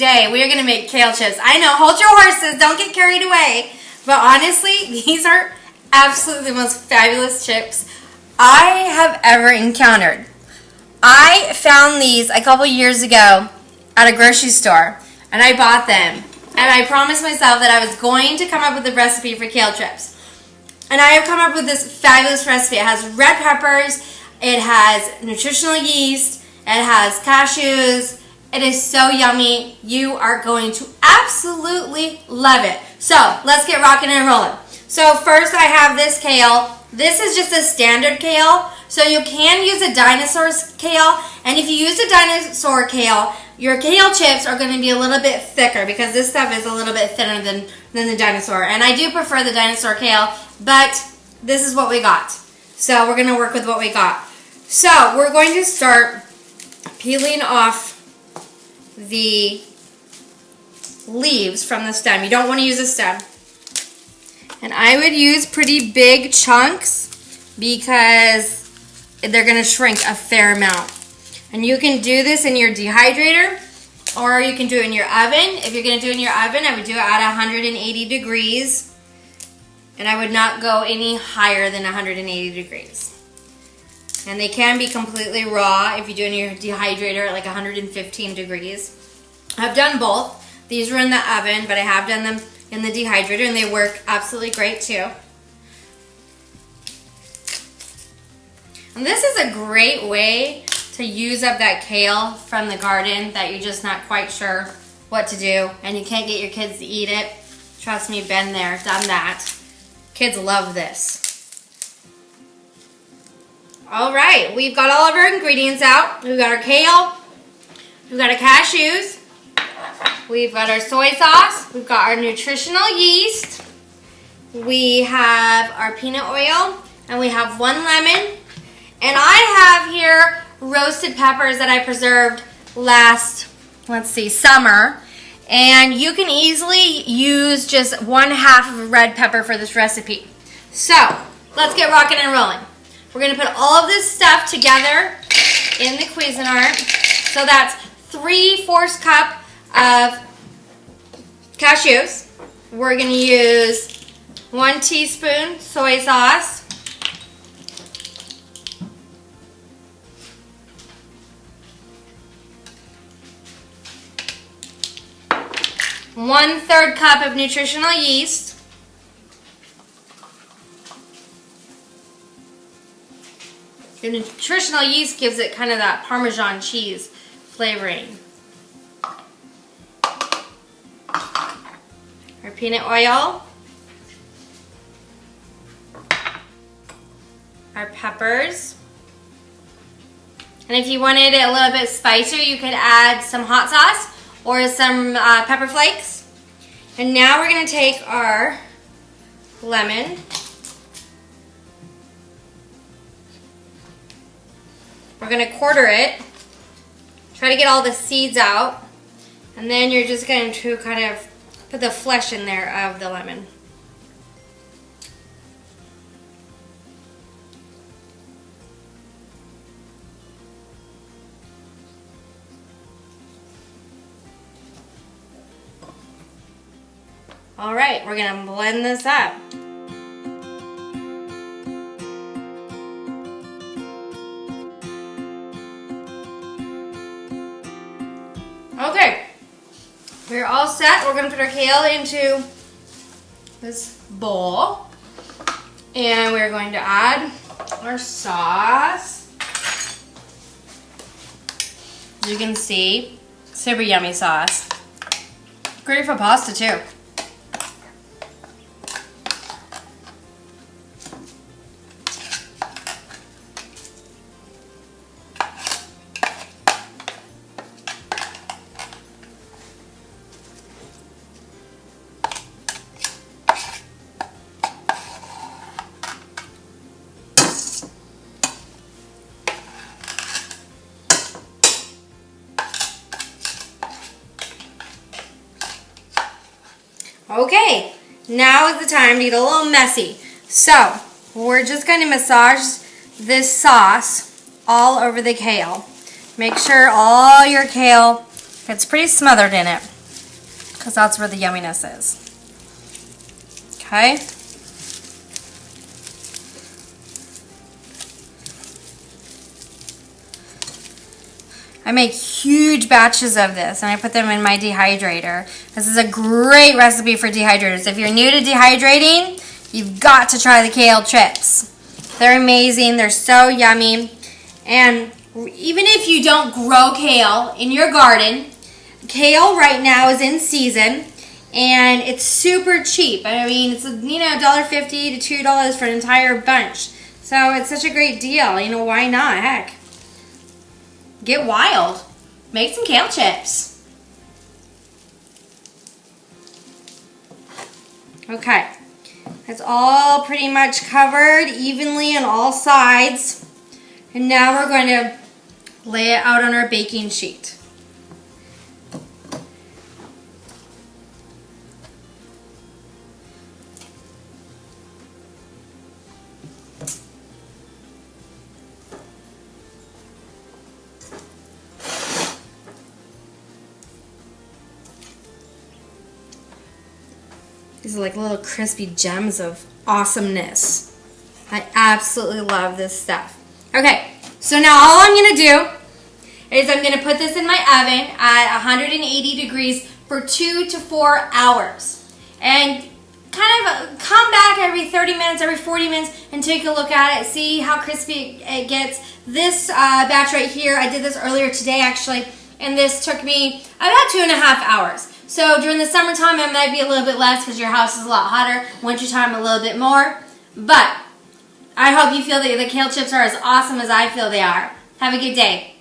today we are going to make kale chips. I know, hold your horses, don't get carried away. But honestly, these are absolutely the most fabulous chips I have ever encountered. I found these a couple years ago at a grocery store, and I bought them. And I promised myself that I was going to come up with a recipe for kale chips. And I have come up with this fabulous recipe. It has red peppers, it has nutritional yeast, it has cashews. It is so yummy. You are going to absolutely love it. So let's get rocking and rolling. So first I have this kale. This is just a standard kale. So you can use a dinosaur kale. And if you use a dinosaur kale, your kale chips are going to be a little bit thicker because this stuff is a little bit thinner than the dinosaur. And I do prefer the dinosaur kale, but this is what we got. So we're going to work with what we got. So we're going to start peeling off the leaves from the stem. You don't want to use a stem. And I would use pretty big chunks because they're going to shrink a fair amount. And you can do this in your dehydrator or you can do it in your oven. If you're going to do it in your oven, I would do it at 180 degrees. And I would not go any higher than 180 degrees. And they can be completely raw if you do it in your dehydrator at like 115 degrees. I've done both. These were in the oven, but I have done them in the dehydrator and they work absolutely great too. And this is a great way to use up that kale from the garden that you're just not quite sure what to do and you can't get your kids to eat it. Trust me, been there, done that. Kids love this. All right, we've got all of our ingredients out. We've got our kale, we've got our cashews, we've got our soy sauce, we've got our nutritional yeast, we have our peanut oil, and we have 1 lemon. And I have here roasted peppers that I preserved last, summer. And you can easily use just 1/2 of a red pepper for this recipe. So, let's get rocking and rolling. We're going to put all of this stuff together in the Cuisinart. So that's 3/4 cup of cashews. We're going to use 1 teaspoon soy sauce. One-third cup of nutritional yeast. The nutritional yeast gives it kind of that Parmesan cheese flavoring. Our peanut oil. Our peppers. And if you wanted it a little bit spicier, you could add some hot sauce or some pepper flakes. And now we're going to take our lemon. We're going to quarter it, try to get all the seeds out, and then you're just going to kind of put the flesh in there of the lemon. All right, we're going to blend this up. Okay, we're all set. We're going to put our kale into this bowl. And we're going to add our sauce. As you can see, super yummy sauce. Great for pasta too. Okay, now is the time to get a little messy. So, we're just going to massage this sauce all over the kale. Make sure all your kale gets pretty smothered in it. because that's where the yumminess is. Okay. I make huge batches of this, and I put them in my dehydrator. This is a great recipe for dehydrators. If you're new to dehydrating, you've got to try the kale chips. They're amazing. They're so yummy. And even if you don't grow kale in your garden, kale right now is in season, and it's super cheap. I mean, it's $1.50 to $2 for an entire bunch. So it's such a great deal. Why not? Heck. Get wild. Make some kale chips. Okay. It's all pretty much covered evenly on all sides. And now we're going to lay it out on our baking sheet. These are like little crispy gems of awesomeness. I absolutely love this stuff. Okay, so now all I'm going to do is I'm going to put this in my oven at 180 degrees for 2 to 4 hours. And kind of come back every 30 minutes, every 40 minutes, and take a look at it. See how crispy it gets. This batch right here, I did this earlier today actually, and this took me about 2.5 hours. So during the summertime, it might be a little bit less because your house is a lot hotter. Wintertime, a little bit more. But I hope you feel that the kale chips are as awesome as I feel they are. Have a good day.